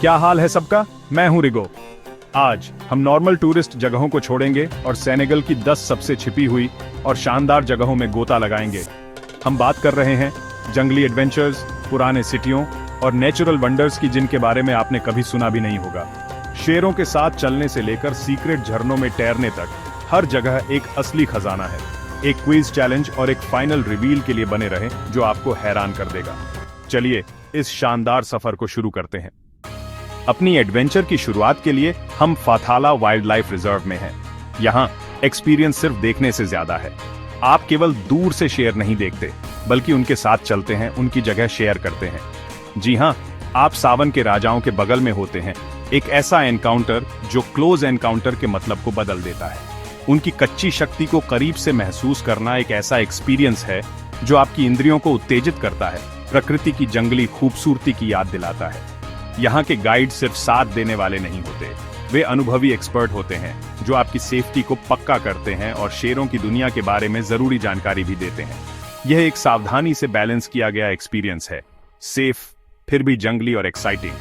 क्या हाल है सबका। मैं हूं रिगो। आज हम नॉर्मल टूरिस्ट जगहों को छोड़ेंगे और सेनेगल की 10 सबसे छिपी हुई और शानदार जगहों में गोता लगाएंगे। हम बात कर रहे हैं जंगली एडवेंचर्स, पुराने सिटियों और नेचुरल वंडर्स की, जिनके बारे में आपने कभी सुना भी नहीं होगा। शेरों के साथ चलने से लेकर सीक्रेट झरनों में तैरने तक, हर जगह एक असली खजाना है। एक क्विज चैलेंज और एक फाइनल रिवील के लिए बने रहें जो आपको हैरान कर देगा। चलिए इस शानदार सफर को शुरू करते हैं। अपनी एडवेंचर की शुरुआत के लिए हम फाथाला वाइल्ड लाइफ रिजर्व में हैं। यहाँ एक्सपीरियंस सिर्फ देखने से ज्यादा है। आप केवल दूर से शेर नहीं देखते, बल्कि उनके साथ चलते हैं, उनकी जगह शेयर करते हैं। जी हाँ, आप सावन के राजाओं के बगल में होते हैं। एक ऐसा एनकाउंटर जो क्लोज एनकाउंटर के मतलब को बदल देता है। उनकी कच्ची शक्ति को करीब से महसूस करना एक ऐसा एक्सपीरियंस है जो आपकी इंद्रियों को उत्तेजित करता है, प्रकृति की जंगली खूबसूरती की याद दिलाता है। यहाँ के गाइड सिर्फ साथ देने वाले नहीं होते, वे अनुभवी एक्सपर्ट होते हैं जो आपकी सेफ्टी को पक्का करते हैं और शेरों की दुनिया के बारे में जरूरी जानकारी भी देते हैं। यह एक सावधानी से बैलेंस किया गया एक्सपीरियंस है, सेफ फिर भी जंगली और एक्साइटिंग।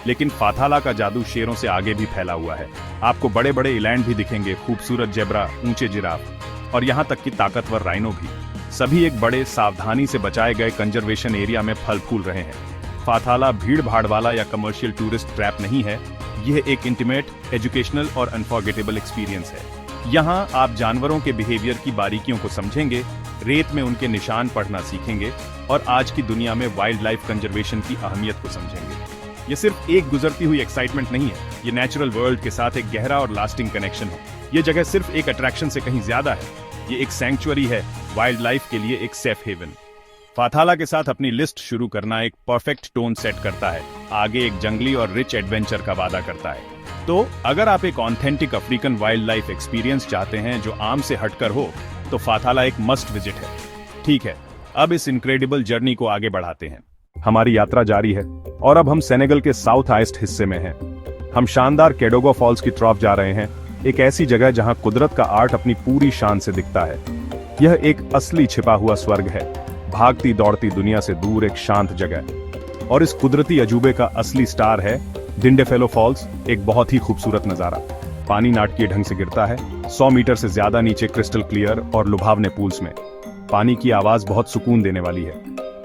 लेकिन फाथाला का जादू शेरों से आगे भी फैला हुआ है। आपको बड़े बड़े इलैंड भी दिखेंगे, खूबसूरत जेब्रा, ऊंचे जिराफ और यहाँ तक कि ताकतवर राइनो भी। सभी एक बड़े सावधानी से बचाए गए कंजर्वेशन एरिया में फल फूल रहे हैं। फाथाला भीड़ भाड़ वाला या कमर्शियल टूरिस्ट ट्रैप नहीं है, यह एक इंटीमेट, एजुकेशनल और अनफॉरगेटेबल एक्सपीरियंस है। यहाँ आप जानवरों के बिहेवियर की बारीकियों को समझेंगे, रेत में उनके निशान पढ़ना सीखेंगे और आज की दुनिया में वाइल्ड लाइफ कंजर्वेशन की अहमियत को समझेंगे। ये सिर्फ एक गुजरती हुई एक्साइटमेंट नहीं है, ये नेचुरल वर्ल्ड के साथ एक गहरा और लास्टिंग कनेक्शन है। ये जगह सिर्फ एक अट्रैक्शन से कहीं ज्यादा है, ये एक सैंक्चुअरी है, वाइल्ड लाइफ के लिए एक सेफ हेवन। फाथाला के साथ अपनी लिस्ट शुरू करना एक परफेक्ट टोन सेट करता है, आगे एक जंगली और रिच एडवेंचर का वादा करता है। तो अगर आप एक authentic African wild life experience चाहते हैं जो आम से हटकर हो, तो फाथाला एक मस्ट विजिट है। ठीक है, अब इस इनक्रेडिबल जर्नी को आगे बढ़ाते हैं। हमारी यात्रा जारी है और अब हम सेनेगल के साउथ ईस्ट हिस्से में हैं। हम शानदार केडोगो फॉल्स की तरफ जा रहे हैं, एक ऐसी जगह जहां कुदरत का आर्ट अपनी पूरी शान से दिखता है। यह एक असली छिपा हुआ स्वर्ग है, भागती दौड़ती दुनिया से दूर एक शांत जगह। और इस कुदरती अजूबे का असली स्टार है दिंडेफेलो फॉल्स, एक बहुत ही खूबसूरत नजारा। पानी नाटकीय ढंग से गिरता है, 100 मीटर से ज्यादा नीचे क्रिस्टल क्लियर और लुभावने पूल्स में। पानी की आवाज बहुत सुकून देने वाली है।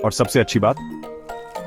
और सबसे अच्छी बात,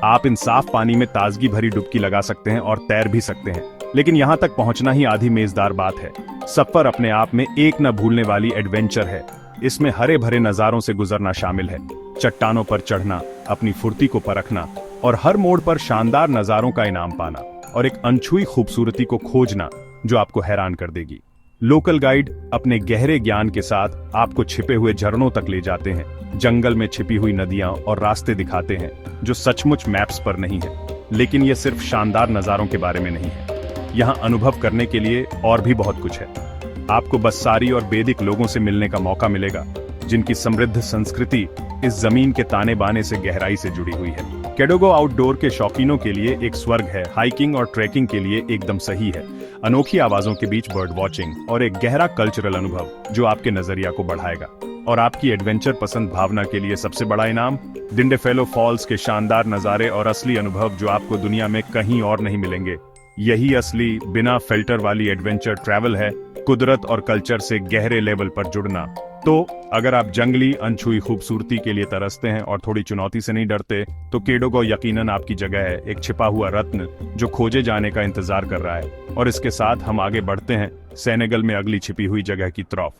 आप इन साफ पानी में ताजगी भरी डुबकी लगा सकते हैं और तैर भी सकते हैं। लेकिन यहाँ तक पहुंचना ही आधी मेजदार बात है। सफर अपने आप में एक न भूलने वाली एडवेंचर है। इसमें हरे भरे नजारों से गुजरना शामिल है, चट्टानों पर चढ़ना, अपनी फुर्ती को परखना और हर मोड़ पर शानदार नजारों का इनाम पाना और एक अनछुई खूबसूरती को खोजना जो आपको हैरान कर देगी। लोकल गाइड अपने गहरे ज्ञान के साथ आपको छिपे हुए झरनों तक ले जाते हैं, जंगल में छिपी हुई नदियां और रास्ते दिखाते हैं जो सचमुच मैप्स पर नहीं है। लेकिन यह सिर्फ शानदार नजारों के बारे में नहीं है, यहाँ अनुभव करने के लिए और भी बहुत कुछ है। आपको बस्सारी और बेदिक लोगों से मिलने का मौका मिलेगा, जिनकी समृद्ध संस्कृति इस जमीन के ताने बाने से गहराई से जुड़ी हुई है। केडोगो आउटडोर के शौकीनों के लिए एक स्वर्ग है, हाइकिंग और ट्रैकिंग के लिए एकदम सही है। अनोखी आवाजों के बीच बर्ड वॉचिंग और एक गहरा कल्चरल अनुभव जो आपके नजरिया को बढ़ाएगा। और आपकी एडवेंचर पसंद भावना के लिए सबसे बड़ा इनाम, दिंडेफेलो फॉल्स के शानदार नजारे और असली अनुभव जो आपको दुनिया में कहीं और नहीं मिलेंगे। यही असली बिना फिल्टर वाली एडवेंचर ट्रैवल है, कुदरत और कल्चर से गहरे लेवल पर जुड़ना। तो अगर आप जंगली अनछुई खूबसूरती के लिए तरसते हैं और थोड़ी चुनौती से नहीं डरते, तो केडोगो यकीनन आपकी जगह है, एक छिपा हुआ रत्न जो खोजे जाने का इंतजार कर रहा है। और इसके साथ हम आगे बढ़ते हैं सेनेगल में अगली छिपी हुई जगह की तरफ।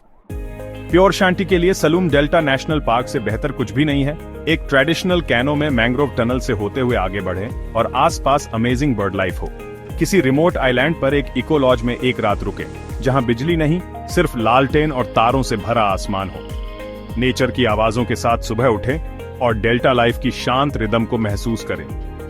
प्योर शांति के लिए सलूम डेल्टा नेशनल पार्क से बेहतर कुछ भी नहीं है। एक ट्रेडिशनल कैनो में मैंग्रोव टनल से होते हुए आगे बढ़ें और आसपास अमेजिंग बर्ड लाइफ हो। किसी रिमोट आइलैंड पर एक इको लॉज में एक रात रुके, जहां बिजली नहीं, सिर्फ लालटेन और तारों से भरा आसमान हो। नेचर की आवाजों के साथ सुबह उठें और डेल्टा लाइफ की शांत रिदम को महसूस करें।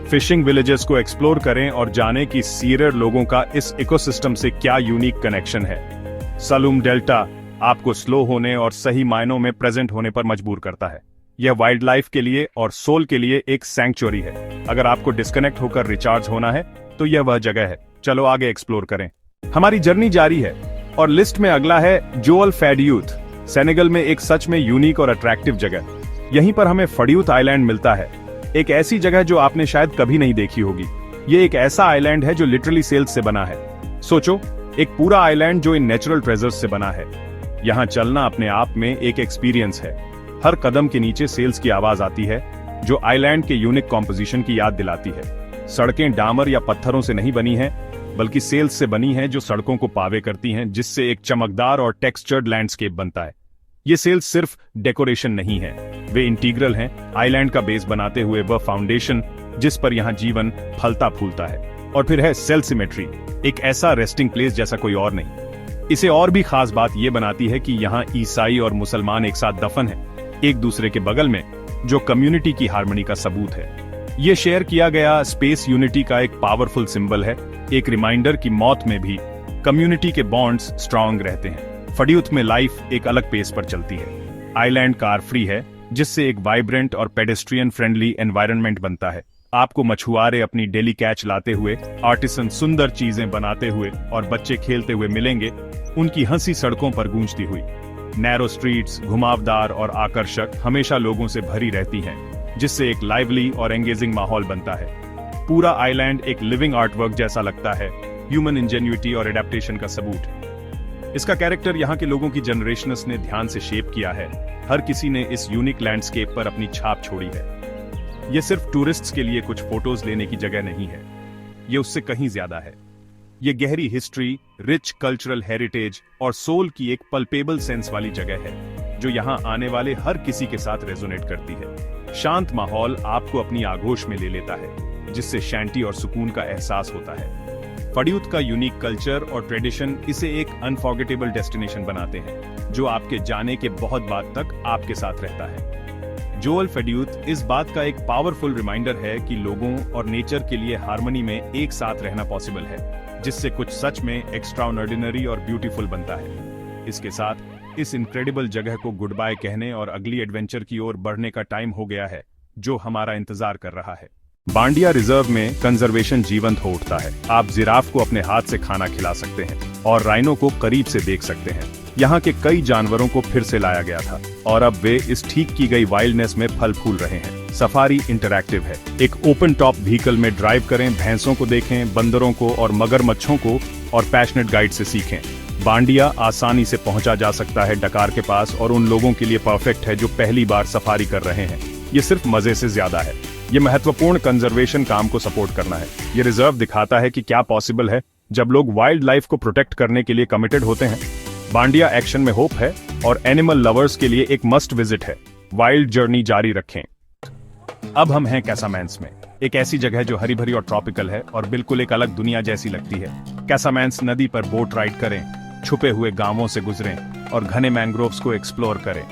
फिशिंग विलेजेस को एक्सप्लोर करें और जानें कि सीरर लोगों का इस इकोसिस्टम से क्या यूनिक कनेक्शन है। सलूम डेल्टा आपको स्लो होने और सही मायनों में प्रेजेंट होने पर मजबूर करता है। यह वाइल्ड लाइफ के लिए और सोल के लिए एक सैंक्चुअरी है। अगर आपको डिस्कनेक्ट होकर रिचार्ज होना है तो यह वह जगह है। चलो आगे एक्सप्लोर करें। हमारी जर्नी जारी है और लिस्ट में अगला है जोअल फैडियूथ, सेनेगल में एक सच में यूनिक और अट्रैक्टिव जगह। यहीं पर हमें फडियूथ आइलैंड मिलता है, एक ऐसी जगह जो आपने शायद कभी नहीं देखी होगी। ये एक ऐसा आइलैंड है जो लिटरली सेल्स से बना है। सोचो, एक पूरा आइलैंड जो इन नेचुरल ट्रेजर्स से बना है। यहाँ चलना अपने आप में एक एक्सपीरियंस है। हर कदम के नीचे सेल्स की आवाज आती है जो आइलैंड के यूनिक कॉम्पोजिशन की याद दिलाती है। सड़कें डामर या पत्थरों से नहीं बनी हैं, बल्कि सेल्स से बनी हैं जो सड़कों को पावे करती हैं, जिससे एक चमकदार और टेक्सचर्ड लैंडस्केप बनता है। ये सेल्स सिर्फ डेकोरेशन नहीं है, वे इंटीग्रल हैं, आइलैंड का बेस बनाते हुए वह फाउंडेशन जिस पर यहाँ जीवन फलता फूलता है। और फिर है सेल सिमेट्री, एक ऐसा रेस्टिंग प्लेस जैसा कोई और नहीं। इसे और भी खास बात यह बनाती है कि यहाँ ईसाई और मुसलमान एक साथ दफन है, एक दूसरे के बगल में, जो कम्युनिटी की हार्मनी का सबूत है। ये शेयर किया गया स्पेस यूनिटी का एक पावरफुल सिंबल है, एक रिमाइंडर की मौत में भी कम्युनिटी के बॉन्ड्स स्ट्रांग रहते हैं। फडियूथ में लाइफ एक अलग पेस पर चलती है। आइलैंड कार फ्री है, जिससे एक वाइब्रेंट और पेडेस्ट्रियन फ्रेंडली एनवायरनमेंट बनता है। आपको मछुआरे अपनी डेली कैच लाते हुए, आर्टिसन सुंदर चीजें बनाते हुए और बच्चे खेलते हुए मिलेंगे, उनकी हंसी सड़कों पर गूंजती हुई। नैरो स्ट्रीट्स, घुमावदार और आकर्षक, हमेशा लोगों से भरी रहती हैं, जिससे एक लाइवली और एंगेजिंग माहौल बनता है। पूरा आइलैंड एक लिविंग आर्टवर्क जैसा लगता है, ह्यूमन इंजेन्युइटी और एडेप्टेशन का सबूत। इसका कैरेक्टर यहाँ के लोगों की जनरेशंस ने ध्यान से शेप किया है। हर किसी ने इस यूनिक लैंडस्केप पर अपनी छाप छोड़ी है। ये सिर्फ टूरिस्ट्स के लिए कुछ फोटोज लेने की जगह नहीं है, ये उससे कहीं ज्यादा है। ये गहरी हिस्ट्री, रिच कल्चरल हेरिटेज और सोल की एक पल्पेबल सेंस वाली जगह है, जो यहाँ आने वाले हर किसी के साथ रेजोनेट करती है। शांत माहौल आपको अपनी आगोश में ले लेता है, जिससे शांति और सुकून का एहसास होता है। फडियूथ का यूनिक कल्चर और ट्रेडिशन इसे एक अनफॉरगेटेबल डेस्टिनेशन बनाते हैं, जो आपके जाने के बहुत बाद तक आपके साथ रहता है। जोएल फडियूथ इस बात का एक पावरफुल रिमाइंडर है कि लोगों और नेचर के लिए हार्मनी में एक साथ रहना पॉसिबल है, जिससे कुछ सच में एक्स्ट्राऑर्डिनरी और ब्यूटीफुल बनता है। इसके साथ इस इनक्रेडिबल जगह को गुड बाय कहने और अगली एडवेंचर की ओर बढ़ने का टाइम हो गया है, जो हमारा इंतजार कर रहा है। बांडिया रिजर्व में कंजर्वेशन जीवंत हो उठता है। आप जिराफ को अपने हाथ से खाना खिला सकते हैं और राइनो को करीब से देख सकते हैं। यहाँ के कई जानवरों को फिर से लाया गया था और अब वे इस ठीक की गई वाइल्डनेस में फल फूल रहे हैं। सफारी इंटरैक्टिव है। एक ओपन टॉप व्हीकल में ड्राइव करें, भैंसों को देखें, बंदरों को और मगरमच्छों को, और पैशनेट गाइड से सीखें। बांडिया आसानी से पहुंचा जा सकता है डकार के पास, और उन लोगों के लिए परफेक्ट है जो पहली बार सफारी कर रहे हैं। ये सिर्फ मजे से ज्यादा है। ये महत्वपूर्ण कंजर्वेशन काम को सपोर्ट करना है। ये रिजर्व दिखाता है कि क्या पॉसिबल है जब लोग वाइल्ड लाइफ को प्रोटेक्ट करने के लिए कमिटेड होते हैं। बांडिया एक्शन में होप है और एनिमल लवर्स के लिए एक मस्ट विजिट है। वाइल्ड जर्नी जारी रखें। अब हम हैं कैसामैंस में, एक ऐसी जगह जो हरी भरी और ट्रॉपिकल है और बिल्कुल एक अलग दुनिया जैसी लगती है। कैसामैंस नदी पर बोट राइड करें, छुपे हुए गांवों से गुजरें और घने मैंग्रोव्स को एक्सप्लोर करें।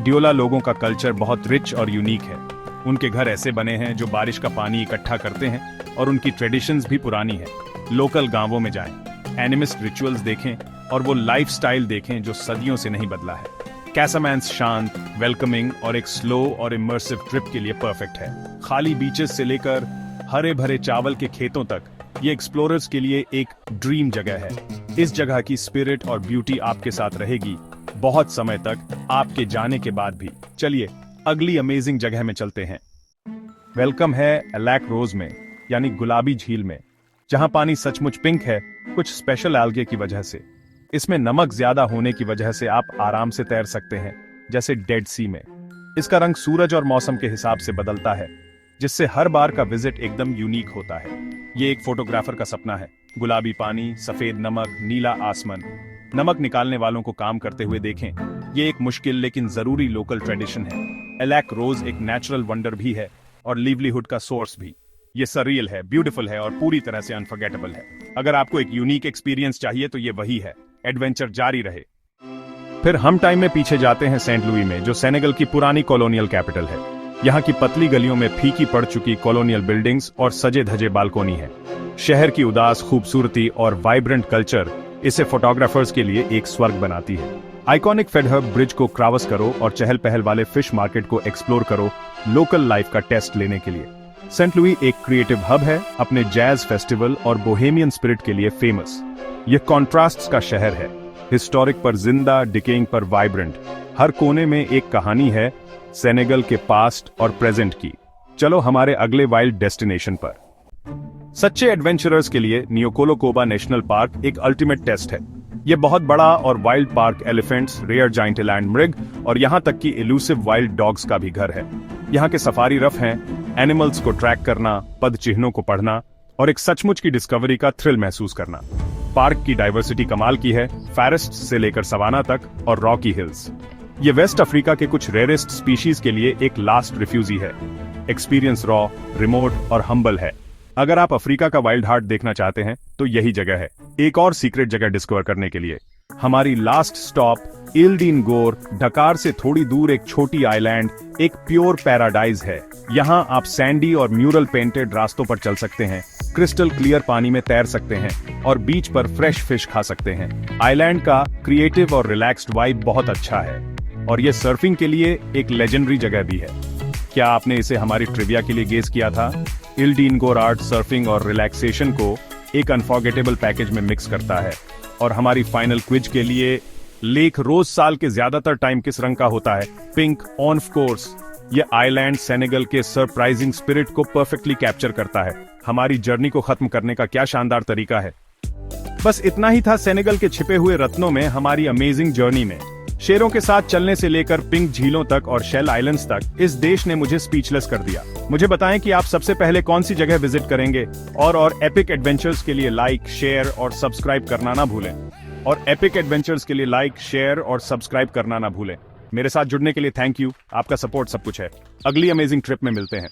डियोला लोगों का कल्चर बहुत रिच और यूनिक है। उनके घर ऐसे बने हैं जो बारिश का पानी इकट्ठा करते हैं और उनकी ट्रेडिशंस भी पुरानी है। लोकल गांवों में जाएं, एनिमिस्ट रिचुअल्स देखें और वो लाइफस्टाइल देखें जो सदियों से नहीं बदला है। कैसामैंस शांत, वेलकमिंग और एक स्लो और इमर्सिव ट्रिप के लिए परफेक्ट है। खाली बीचेस से लेकर हरे भरे चावल के खेतों तक, ये एक्सप्लोरर्स के लिए एक ड्रीम जगह है। इस जगह की स्पिरिट और ब्यूटी आपके साथ रहेगी बहुत समय तक, आपके जाने के बाद भी। चलिए अगली अमेजिंग जगह में चलते हैं। वेलकम है एलैक रोज में, यानी गुलाबी झील में, जहां पानी सचमुच पिंक है, कुछ स्पेशल एल्गे की वजह से। इसमें नमक ज्यादा होने की वजह से आप आराम से तैर सकते हैं, जैसे डेड सी में। इसका रंग सूरज और मौसम के हिसाब से बदलता है, जिससे हर बार का विजिट एकदम यूनिक होता है। ये एक फोटोग्राफर का सपना है। गुलाबी पानी, सफेद नमक, नीला आसमान। नमक निकालने वालों को काम करते हुए देखें। ये एक मुश्किल लेकिन जरूरी लोकल ट्रेडिशन है। एलैक रोज एक नेचुरल वंडर भी है और लिवलीहुड का सोर्स भी। ये सरियल है, ब्यूटीफुल है और पूरी तरह से अनफॉरगेटेबल है। अगर आपको एक यूनिक एक्सपीरियंस चाहिए तो ये वही है। एडवेंचर जारी रहे। फिर हम टाइम में पीछे जाते हैं सेंट लुई में, जो सेनेगल की पुरानी कॉलोनियल कैपिटल है। यहाँ की पतली गलियों में फीकी पड़ चुकी कॉलोनियल बिल्डिंग्स और सजे धजे बालकोनी है। शहर की उदास खूबसूरती और वाइब्रेंट कल्चर इसे फोटोग्राफर्स के लिए एक स्वर्ग बनाती है। आइकॉनिक फेडहर्ब ब्रिज को क्रॉस करो और चहल पहल वाले फिश मार्केट को एक्सप्लोर करो लोकल लाइफ का टेस्ट लेने के लिए। सेंट लुई एक क्रिएटिव हब है, अपने जैज फेस्टिवल और बोहेमियन स्पिरिट के लिए फेमस। यह कॉन्ट्रास्ट्स का शहर है, हिस्टोरिक पर जिंदा, डिकेइंग पर वाइब्रेंट। हर कोने में एक कहानी है सेनेगल के पास्ट और प्रेजेंट की। चलो हमारे अगले वाइल्ड डेस्टिनेशन पर। सच्चे एडवेंचरर्स के लिए नियोकोलो कोबा नेशनल पार्क एक अल्टीमेट टेस्ट है। ये बहुत बड़ा और wild park elephants, rare giant land मृग और यहाँ तक कि इलूसिव वाइल्ड डॉग्स का भी घर है। यहाँ के सफारी रफ हैं, एनिमल्स को ट्रैक करना, पद चिन्हों को पढ़ना और एक सचमुच की डिस्कवरी का थ्रिल महसूस करना। पार्क की डाइवर्सिटी कमाल की है, फॉरेस्ट से लेकर सवाना तक और रॉकी हिल्स। ये वेस्ट अफ्रीका के कुछ रेयरेस्ट स्पीशीज के लिए एक लास्ट रिफ्यूजी है। एक्सपीरियंस रॉ, रिमोट और हम्बल है। अगर आप अफ्रीका का वाइल्ड हार्ट देखना चाहते हैं तो यही जगह है। एक और सीक्रेट जगह डिस्कवर करने के लिए हमारी लास्ट स्टॉप इल्डिन गोर, ढकार से थोड़ी दूर एक छोटी आइलैंड, एक प्योर पैराडाइज है। यहाँ आप सैंडी और म्यूरल पेंटेड रास्तों पर चल सकते हैं, क्रिस्टल क्लियर पानी में तैर सकते हैं और बीच पर फ्रेश फिश खा सकते हैं। आइलैंड का क्रिएटिव और रिलैक्स्ड वाइब बहुत अच्छा है और ये सर्फिंग के लिए एक लेजेंडरी जगह भी है। क्या आपने इसे हमारी ट्रिविया के लिए गेस किया था? इल्डिन गोर आर्ट सर्फिंग और रिलैक्सेशन को एक अनफॉरगेटेबल पैकेज में मिक्स करता है। और हमारी फाइनल क्विज के लिए लेक रोज साल के ज्यादातर टाइम किस रंग का होता है? Pink on course. ये आइलैंड सेनेगल के सरप्राइजिंग स्पिरिट को परफेक्टली कैप्चर करता है। हमारी जर्नी को खत्म करने का क्या शानदार तरीका है। बस इतना ही था सेनेगल के छिपे हुए रत्नों में हमारी अमेजिंग जर्नी में। शेरों के साथ चलने से लेकर पिंक झीलों तक और शेल आइलैंड्स तक इस देश ने मुझे स्पीचलेस कर दिया। मुझे बताएं कि आप सबसे पहले कौन सी जगह विजिट करेंगे और एपिक एडवेंचर्स के लिए लाइक, शेयर और सब्सक्राइब करना ना भूलें। और एपिक एडवेंचर्स के लिए लाइक, शेयर और सब्सक्राइब करना ना भूलें। मेरे साथ जुड़ने के लिए थैंक यू। आपका सपोर्ट सब कुछ है। अगली अमेजिंग ट्रिप में मिलते हैं।